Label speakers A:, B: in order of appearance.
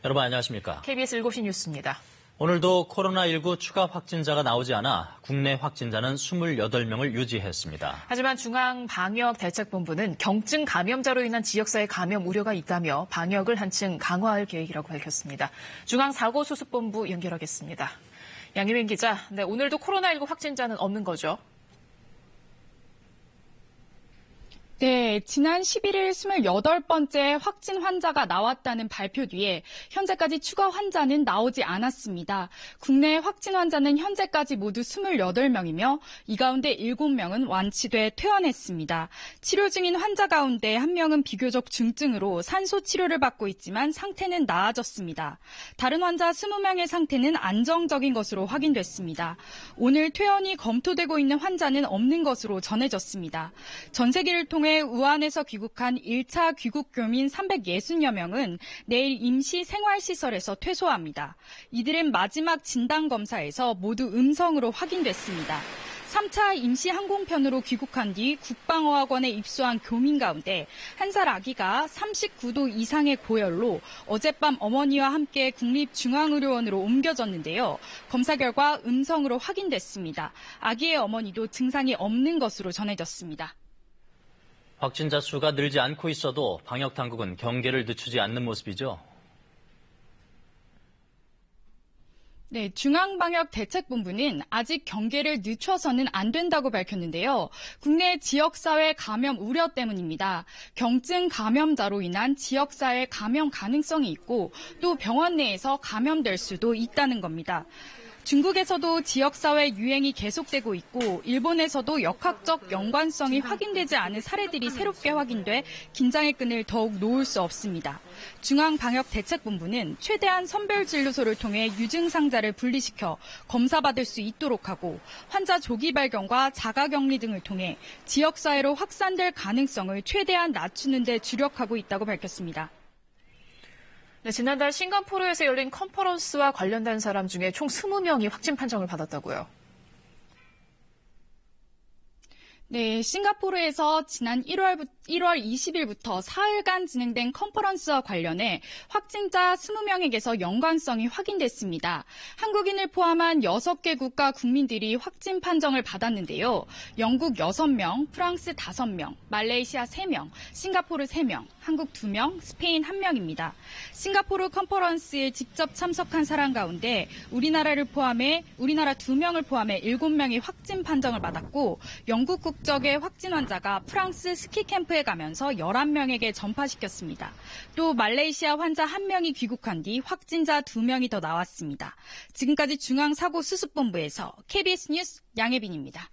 A: 여러분 안녕하십니까?
B: KBS 7시 뉴스입니다.
A: 오늘도 코로나19 추가 확진자가 나오지 않아 국내 확진자는 28명을 유지했습니다.
B: 하지만 중앙방역대책본부는 경증 감염자로 인한 지역사회 감염 우려가 있다며 방역을 한층 강화할 계획이라고 밝혔습니다. 중앙사고수습본부 연결하겠습니다. 양희민 기자, 오늘도 코로나19 확진자는 없는 거죠?
C: 네, 지난 11일 28번째 확진 환자가 나왔다는 발표 뒤에 현재까지 추가 환자는 나오지 않았습니다. 국내 확진 환자는 현재까지 모두 28명이며 이 가운데 7명은 완치돼 퇴원했습니다. 치료 중인 환자 가운데 1명은 비교적 중증으로 산소 치료를 받고 있지만 상태는 나아졌습니다. 다른 환자 20명의 상태는 안정적인 것으로 확인됐습니다. 오늘 퇴원이 검토되고 있는 환자는 없는 것으로 전해졌습니다. 전세기를 통해 우한에서 귀국한 1차 귀국 교민 360여 명은 내일 임시 생활시설에서 퇴소합니다. 이들은 마지막 진단검사에서 모두 음성으로 확인됐습니다. 3차 임시 항공편으로 귀국한 뒤 국방어학원에 입소한 교민 가운데 1살 아기가 39도 이상의 고열로 어젯밤 어머니와 함께 국립중앙의료원으로 옮겨졌는데요. 검사 결과 음성으로 확인됐습니다. 아기의 어머니도 증상이 없는 것으로 전해졌습니다.
A: 확진자 수가 늘지 않고 있어도 방역당국은 경계를 늦추지 않는 모습이죠.
C: 네, 중앙방역대책본부는 아직 경계를 늦춰서는 안 된다고 밝혔는데요. 국내 지역사회 감염 우려 때문입니다. 경증 감염자로 인한 지역사회 감염 가능성이 있고 또 병원 내에서 감염될 수도 있다는 겁니다. 중국에서도 지역사회 유행이 계속되고 있고 일본에서도 역학적 연관성이 확인되지 않은 사례들이 새롭게 확인돼 긴장의 끈을 더욱 놓을 수 없습니다. 중앙방역대책본부는 최대한 선별진료소를 통해 유증상자를 분리시켜 검사받을 수 있도록 하고 환자 조기 발견과 자가격리 등을 통해 지역사회로 확산될 가능성을 최대한 낮추는 데 주력하고 있다고 밝혔습니다.
B: 네, 지난달 싱가포르에서 열린 컨퍼런스와 관련된 사람 중에 총 20명이 확진 판정을 받았다고요.
C: 네, 싱가포르에서 지난 1월 20일부터 사흘간 진행된 컨퍼런스와 관련해 확진자 20명에게서 연관성이 확인됐습니다. 한국인을 포함한 6개 국가 국민들이 확진 판정을 받았는데요. 영국 6명, 프랑스 5명, 말레이시아 3명, 싱가포르 3명, 한국 2명, 스페인 1명입니다. 싱가포르 컨퍼런스에 직접 참석한 사람 가운데 우리나라 2명을 포함해 7명이 확진 판정을 받았고 영국 국적의 확진 환자가 프랑스 스키 캠프에 가면서 11명에게 전파시켰습니다. 또 말레이시아 환자 1명이 귀국한 뒤 확진자 2명이 더 나왔습니다. 지금까지 중앙사고수습본부에서 KBS 뉴스 양혜빈입니다.